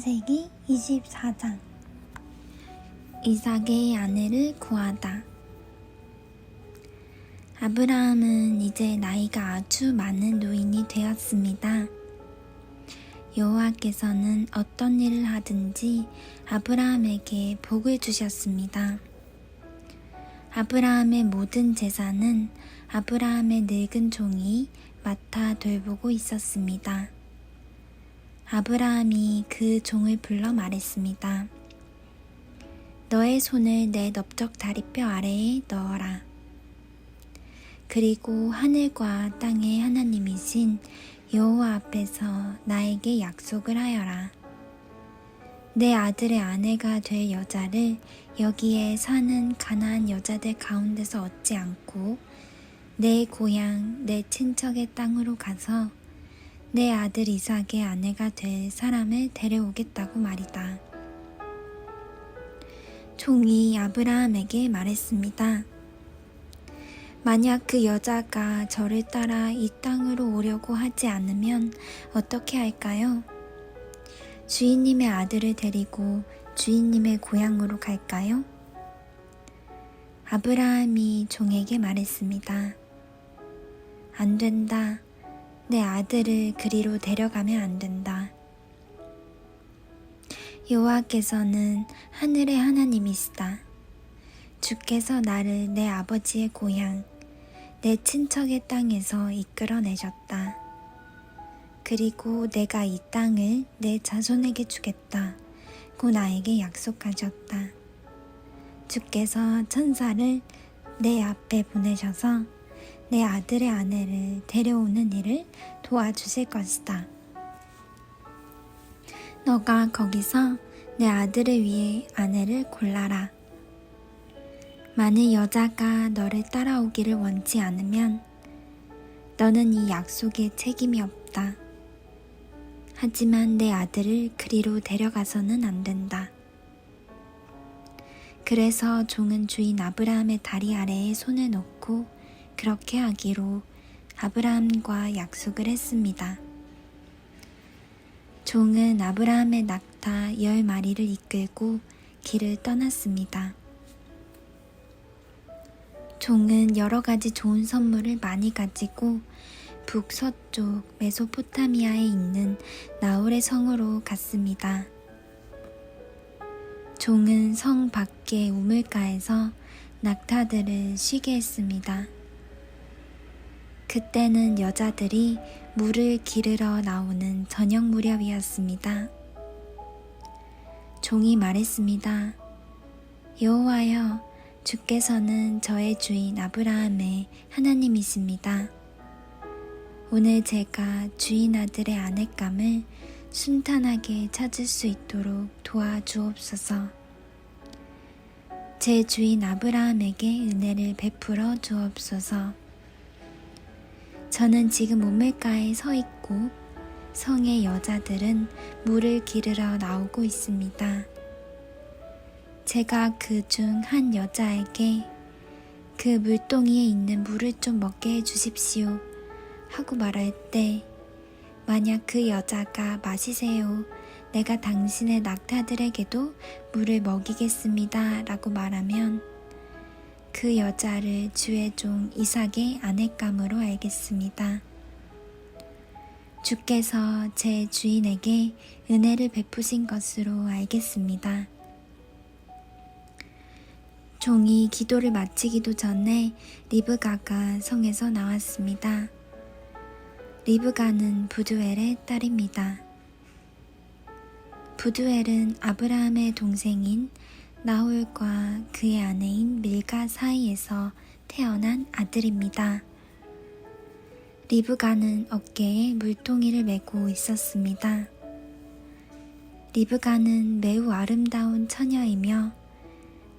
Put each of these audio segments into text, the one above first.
창세기 24장 이삭의 아내를 구하다. 아브라함은 이제 나이가 아주 많은 노인이 되었습니다. 여호와께서는 어떤 일을 하든지 아브라함에게 복을 주셨습니다. 아브라함의 모든 재산은 아브라함의 늙은 종이 맡아 돌보고 있었습니다. 아브라함이 그 종을 불러 말했습니다. 너의 손을 내 넓적 다리뼈 아래에 넣어라. 그리고 하늘과 땅의 하나님이신 여호와 앞에서 나에게 약속을 하여라. 내 아들의 아내가 될 여자를 여기에 사는 가나안 여자들 가운데서 얻지 않고 내 고향 내 친척의 땅으로 가서 내 아들 이삭의 아내가 될 사람을 데려오겠다고 말이다. 종이 아브라함에게 말했습니다. 만약 그 여자가 저를 따라 이 땅으로 오려고 하지 않으면 어떻게 할까요? 주인님의 아들을 데리고 주인님의 고향으로 갈까요? 아브라함이 종에게 말했습니다. 안 된다. 내 아들을 그리로 데려가면 안 된다. 여호와께서는 하늘의 하나님이시다. 주께서 나를 내 아버지의 고향, 내 친척의 땅에서 이끌어내셨다. 그리고 내가 이 땅을 내 자손에게 주겠다. 고 나에게 약속하셨다. 주께서 천사를 내 앞에 보내셔서 내 아들의 아내를 데려오는 일을 도와주실 것이다. 너가 거기서 내 아들을 위해 아내를 골라라. 만일 여자가 너를 따라오기를 원치 않으면 너는 이 약속에 책임이 없다. 하지만 내 아들을 그리로 데려가서는 안 된다. 그래서 종은 주인 아브라함의 다리 아래에 손을 놓고 그렇게 하기로 아브라함과 약속을 했습니다. 종은 아브라함의 낙타 10마리를 이끌고 길을 떠났습니다. 종은 여러 가지 좋은 선물을 많이 가지고 북서쪽 메소포타미아에 있는 나홀의 성으로 갔습니다. 종은 성 밖의 우물가에서 낙타들을 쉬게 했습니다. 그때는 여자들이 물을 기르러 나오는 저녁 무렵이었습니다. 종이 말했습니다. 여호와여, 주께서는 저의 주인 아브라함의 하나님이십니다. 오늘 제가 주인 아들의 아내감을 순탄하게 찾을 수 있도록 도와주옵소서. 제 주인 아브라함에게 은혜를 베풀어 주옵소서. 저는 지금 우물가에 서 있고 성의 여자들은 물을 기르러 나오고 있습니다. 제가 그 중 한 여자에게 그 물동이에 있는 물을 좀 먹게 해주십시오 하고 말할 때 만약 그 여자가 마시세요. 내가 당신의 낙타들에게도 물을 먹이겠습니다 라고 말하면 그 여자를 주의 종 이삭의 아내감으로 알겠습니다. 주께서 제 주인에게 은혜를 베푸신 것으로 알겠습니다. 종이 기도를 마치기도 전에 리브가가 성에서 나왔습니다. 리브가는 부두엘의 딸입니다. 부두엘은 아브라함의 동생인 나홀과 그의 아내인 밀가 사이에서 태어난 아들입니다. 리브가는 어깨에 물동이를 메고 있었습니다. 리브가는 매우 아름다운 처녀이며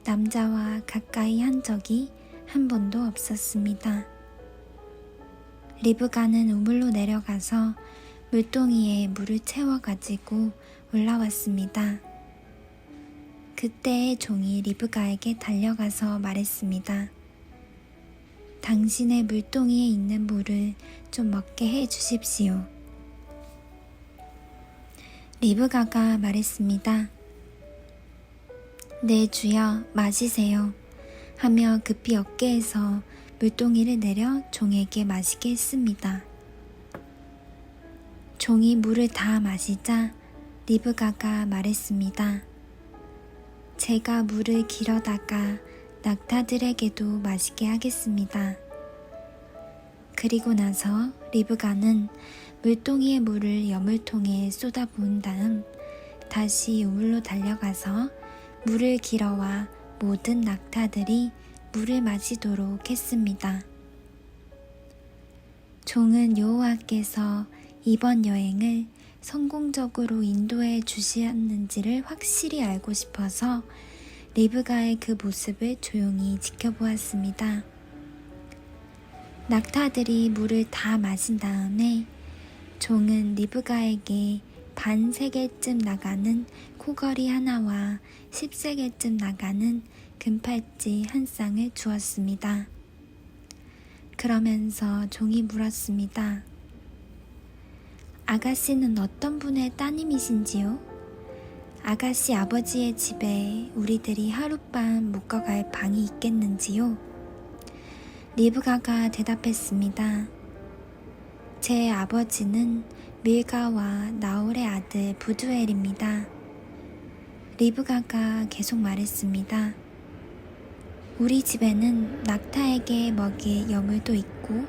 남자와 가까이 한 적이 한 번도 없었습니다. 리브가는 우물로 내려가서 물동이에 물을 채워가지고 올라왔습니다. 그때의 종이 리브가에게 달려가서 말했습니다. 당신의 물동이에 있는 물을 좀 먹게 해 주십시오. 리브가가 말했습니다. 네, 주여, 마시세요. 하며 급히 어깨에서 물동이를 내려 종에게 마시게 했습니다. 종이 물을 다 마시자 리브가가 말했습니다. 제가 물을 길어다가 낙타들에게도 마시게 하겠습니다. 그리고 나서 리브가는 물동이의 물을 여물통에 쏟아부은 다음 다시 우물로 달려가서 물을 길어와 모든 낙타들이 물을 마시도록 했습니다. 종은 여호와께서 이번 여행을 성공적으로 인도해 주셨는지를 확실히 알고 싶어서 리브가의 그 모습을 조용히 지켜보았습니다. 낙타들이 물을 다 마신 다음에 종은 리브가에게 반세겔쯤 나가는 코걸이 하나와 10세겔쯤 나가는 금팔찌 한 쌍을 주었습니다. 그러면서 종이 물었습니다. 아가씨는 어떤 분의 따님이신지요? 아가씨 아버지의 집에 우리들이 하룻밤 묵어갈 방이 있겠는지요? 리브가가 대답했습니다. 제 아버지는 밀가와 나홀의 아들 부두엘입니다. 리브가가 계속 말했습니다. 우리 집에는 낙타에게 먹일 여물도 있고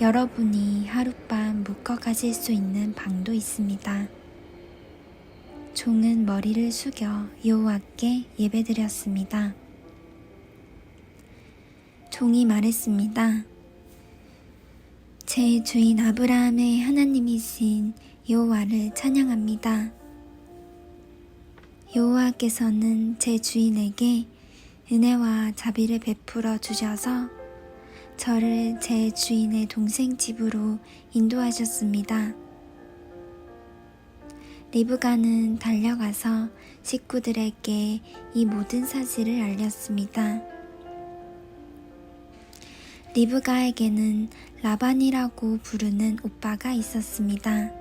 여러분이 하룻밤 묵어 가실 수 있는 방도 있습니다. 종은 머리를 숙여 여호와께 예배드렸습니다. 종이 말했습니다. 제 주인 아브라함의 하나님이신 여호와를 찬양합니다. 여호와께서는 제 주인에게 은혜와 자비를 베풀어 주셔서 저를 제 주인의 동생 집으로 인도하셨습니다. 리브가는 달려가서 식구들에게 이 모든 사실을 알렸습니다. 리브가에게는 라반이라고 부르는 오빠가 있었습니다.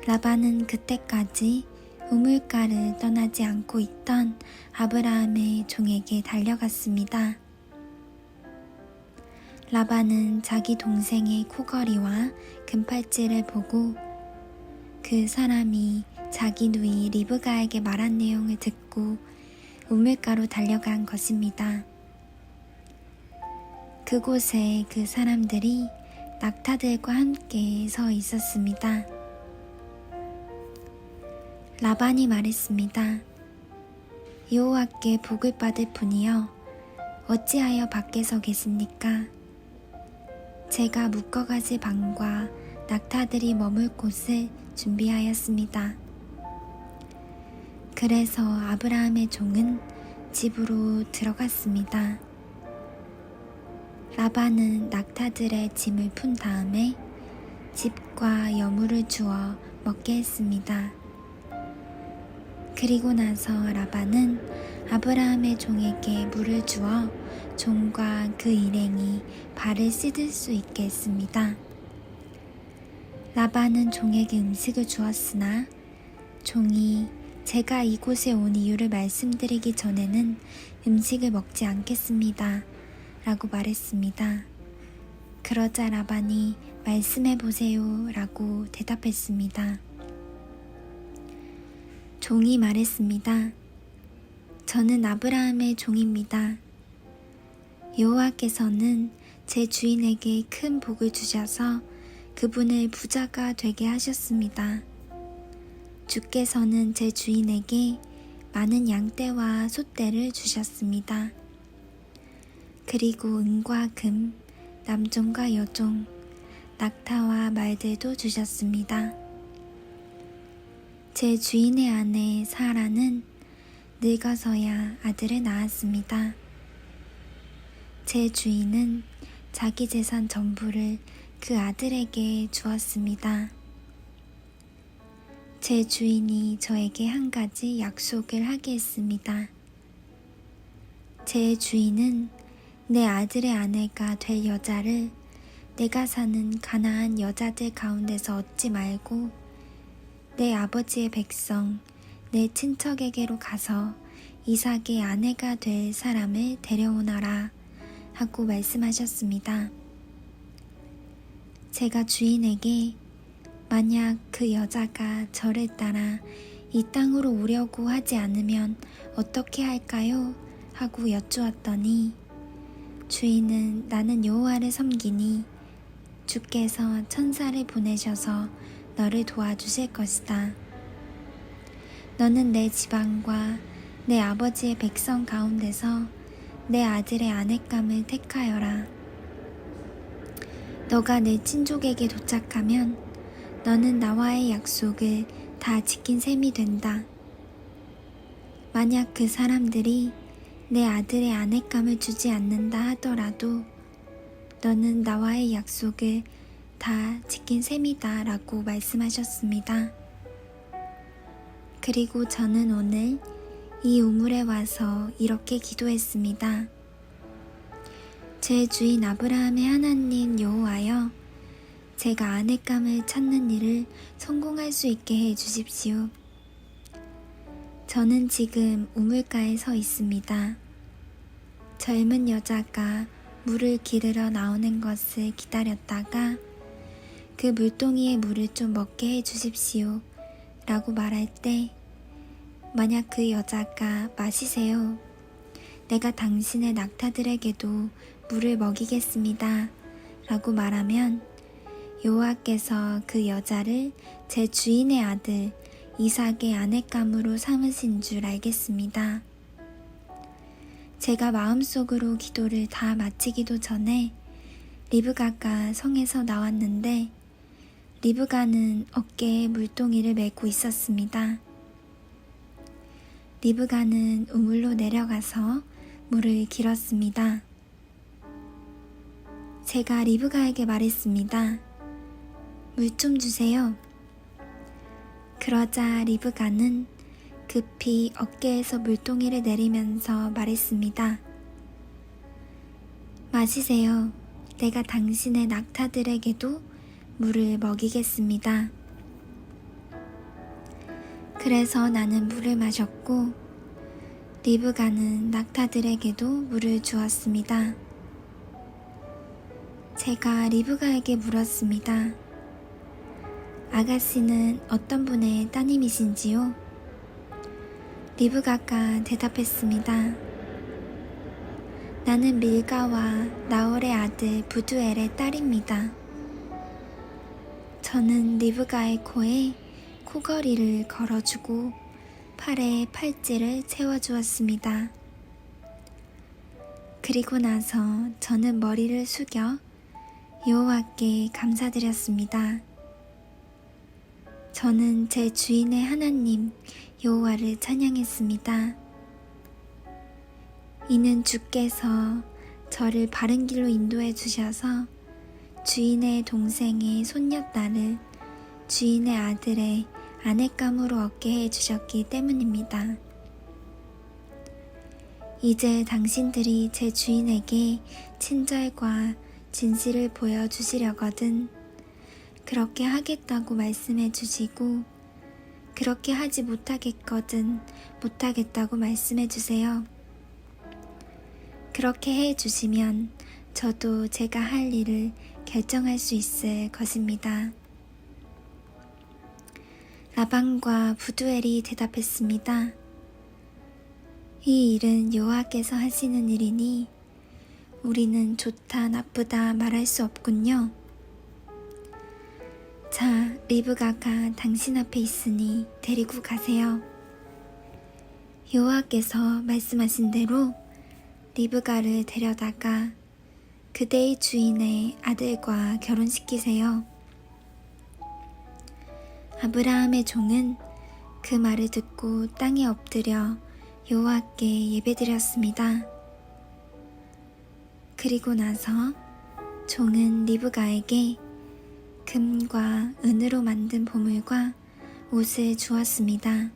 라반은 그때까지 우물가를 떠나지 않고 있던 아브라함의 종에게 달려갔습니다. 라반은 자기 동생의 코걸이와 금팔찌를 보고 그 사람이 자기 누이 리브가에게 말한 내용을 듣고 우물가로 달려간 것입니다. 그곳에 그 사람들이 낙타들과 함께 서 있었습니다. 라반이 말했습니다. 여호와께 복을 받을 분이여 어찌하여 밖에서 계십니까? 제가 묵어가실 방과 낙타들이 머물 곳을 준비하였습니다. 그래서 아브라함의 종은 집으로 들어갔습니다. 라반은 낙타들의 짐을 푼 다음에 집과 여물을 주어 먹게 했습니다. 그리고 나서 라반은 아브라함의 종에게 물을 주어 종과 그 일행이 발을 씻을 수 있게 했습니다. 라반은 종에게 음식을 주었으나 종이 제가 이곳에 온 이유를 말씀드리기 전에는 음식을 먹지 않겠습니다. 라고 말했습니다. 그러자 라반이 말씀해 보세요 라고 대답했습니다. 종이 말했습니다. 저는 아브라함의 종입니다. 여호와께서는 제 주인에게 큰 복을 주셔서 그분을 부자가 되게 하셨습니다. 주께서는 제 주인에게 많은 양떼와 소떼를 주셨습니다. 그리고 은과 금, 남종과 여종, 낙타와 말들도 주셨습니다. 제 주인의 아내 사라는 늙어서야 아들을 낳았습니다. 제 주인은 자기 재산 전부를 그 아들에게 주었습니다. 제 주인이 저에게 한 가지 약속을 하게 했습니다. 제 주인은 내 아들의 아내가 될 여자를 내가 사는 가나안 여자들 가운데서 얻지 말고 내 아버지의 백성, 내 친척에게로 가서 이삭의 아내가 될 사람을 데려오너라 하고 말씀하셨습니다. 제가 주인에게 만약 그 여자가 저를 따라 이 땅으로 오려고 하지 않으면 어떻게 할까요? 하고 여쭈었더니 주인은 나는 여호와를 섬기니 주께서 천사를 보내셔서 너를 도와주실 것이다. 너는 내 지방과 내 아버지의 백성 가운데서 내 아들의 아내감을 택하여라. 너가 내 친족에게 도착하면 너는 나와의 약속을 다 지킨 셈이 된다. 만약 그 사람들이 내 아들의 아내감을 주지 않는다 하더라도 너는 나와의 약속을 다 지킨 셈이다 라고 말씀하셨습니다. 그리고 저는 오늘 이 우물에 와서 이렇게 기도했습니다. 제 주인 아브라함의 하나님 여호와여, 제가 아내감을 찾는 일을 성공할 수 있게 해 주십시오. 저는 지금 우물가에 서 있습니다. 젊은 여자가 물을 기르러 나오는 것을 기다렸다가 그 물동이의 물을 좀 먹게 해 주십시오 라고 말할 때 만약 그 여자가 마시세요. 내가 당신의 낙타들에게도 물을 먹이겠습니다 라고 말하면 여호와께서 그 여자를 제 주인의 아들 이삭의 아내감으로 삼으신 줄 알겠습니다. 제가 마음속으로 기도를 다 마치기도 전에 리브가가 성에서 나왔는데 리브가는 어깨에 물동이를 메고 있었습니다. 리브가는 우물로 내려가서 물을 길었습니다. 제가 리브가에게 말했습니다. 물 좀 주세요. 그러자 리브가는 급히 어깨에서 물동이를 내리면서 말했습니다. 마시세요. 내가 당신의 낙타들에게도 물을 먹이겠습니다. 그래서 나는 물을 마셨고 리브가는 낙타들에게도 물을 주었습니다. 제가 리브가에게 물었습니다. 아가씨는 어떤 분의 따님이신지요? 리브가가 대답했습니다. 나는 밀가와 나홀의 아들 부두엘의 딸입니다. 저는 리브가의 코에 코걸이를 걸어주고 팔에 팔찌를 채워주었습니다. 그리고 나서 저는 머리를 숙여 여호와께 감사드렸습니다. 저는 제 주인의 하나님 여호와를 찬양했습니다. 이는 주께서 저를 바른 길로 인도해 주셔서 주인의 동생의 손녀딸을 주인의 아들의 아내감으로 얻게 해 주셨기 때문입니다. 이제 당신들이 제 주인에게 친절과 진실을 보여주시려거든 그렇게 하겠다고 말씀해 주시고 그렇게 하지 못하겠거든 못하겠다고 말씀해 주세요. 그렇게 해 주시면 저도 제가 할 일을 결정할 수 있을 것입니다. 라반과 부두엘이 대답했습니다. 이 일은 여호와께서 하시는 일이니 우리는 좋다 나쁘다 말할 수 없군요. 자, 리브가가 당신 앞에 있으니 데리고 가세요. 여호와께서 말씀하신 대로 리브가를 데려다가 그대의 주인의 아들과 결혼시키세요. 아브라함의 종은 그 말을 듣고 땅에 엎드려 여호와께 예배드렸습니다. 그리고 나서 종은 리브가에게 금과 은으로 만든 보물과 옷을 주었습니다.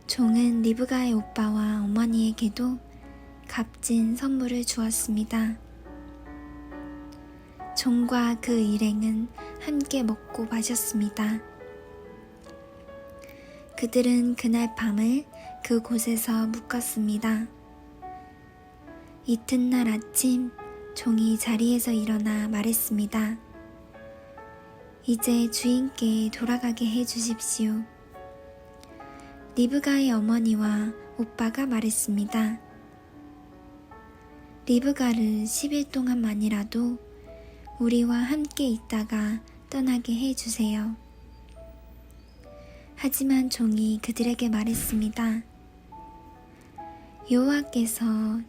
종은 리브가의 오빠와 어머니에게도 값진 선물을 주었습니다. 종과 그 일행은 함께 먹고 마셨습니다. 그들은 그날 밤을 그곳에서 묵었습니다. 이튿날 아침 종이 자리에서 일어나 말했습니다. 이제 주인께 돌아가게 해 주십시오. 리브가의 어머니와 오빠가 말했습니다. 리브가를 10일 동안만이라도 우리와 함께 있다가 떠나게 해 주세요. 하지만 종이 그들에게 말했습니다. 여호와께서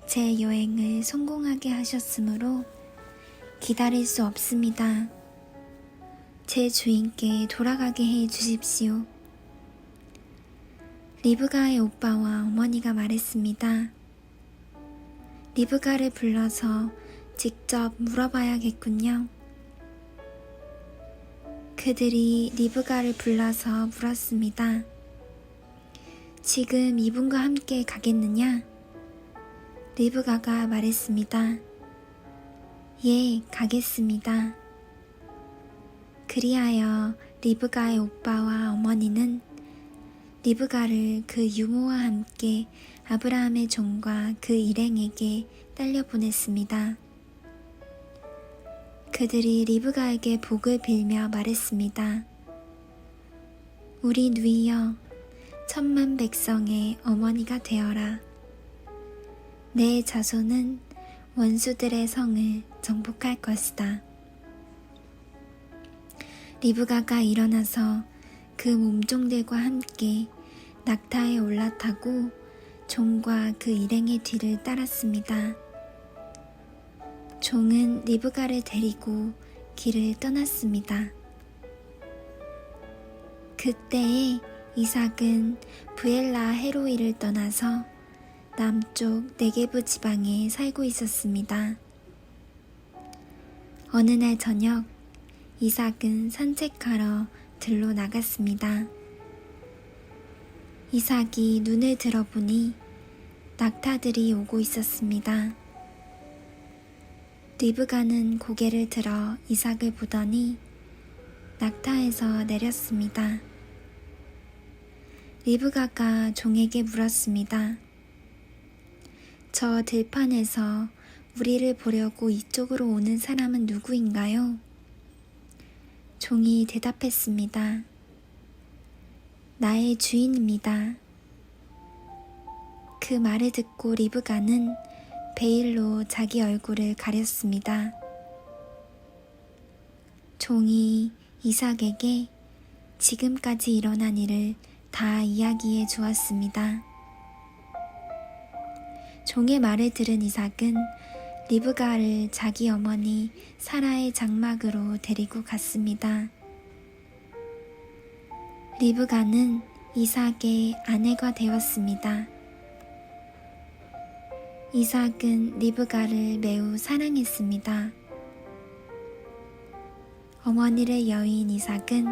제 여행을 성공하게 하셨으므로 기다릴 수 없습니다. 제 주인께 돌아가게 해 주십시오. 리브가의 오빠와 어머니가 말했습니다. 리브가를 불러서 직접 물어봐야겠군요. 그들이 리브가를 불러서 물었습니다. 지금 이분과 함께 가겠느냐? 리브가가 말했습니다. 예, 가겠습니다. 그리하여 리브가의 오빠와 어머니는 리브가를 그 유모와 함께 아브라함의 종과 그 일행에게 딸려 보냈습니다. 그들이 리브가에게 복을 빌며 말했습니다. 우리 누이여, 천만 백성의 어머니가 되어라. 내 자손은 원수들의 성을 정복할 것이다. 리브가가 일어나서 그 몸종들과 함께 낙타에 올라타고 종과 그 일행의 뒤를 따랐습니다. 종은 리브가를 데리고 길을 떠났습니다. 그때에 이삭은 브엘라 헤로이를 떠나서 남쪽 네게브 지방에 살고 있었습니다. 어느 날 저녁, 이삭은 산책하러 들로 나갔습니다. 이삭이 눈을 들어보니 낙타들이 오고 있었습니다. 리브가는 고개를 들어 이삭을 보더니 낙타에서 내렸습니다. 리브가가 종에게 물었습니다. 저 들판에서 우리를 보려고 이쪽으로 오는 사람은 누구인가요? 종이 대답했습니다. 나의 주인입니다. 그 말을 듣고 리브가는 베일로 자기 얼굴을 가렸습니다. 종이 이삭에게 지금까지 일어난 일을 다 이야기해 주었습니다. 종의 말을 들은 이삭은 리브가를 자기 어머니 사라의 장막으로 데리고 갔습니다. 리브가는 이삭의 아내가 되었습니다. 이삭은 리브가를 매우 사랑했습니다. 어머니를 여인 이삭은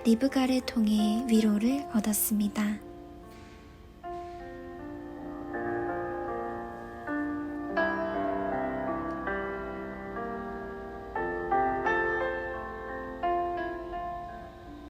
리브가를 통해 위로를 얻었습니다.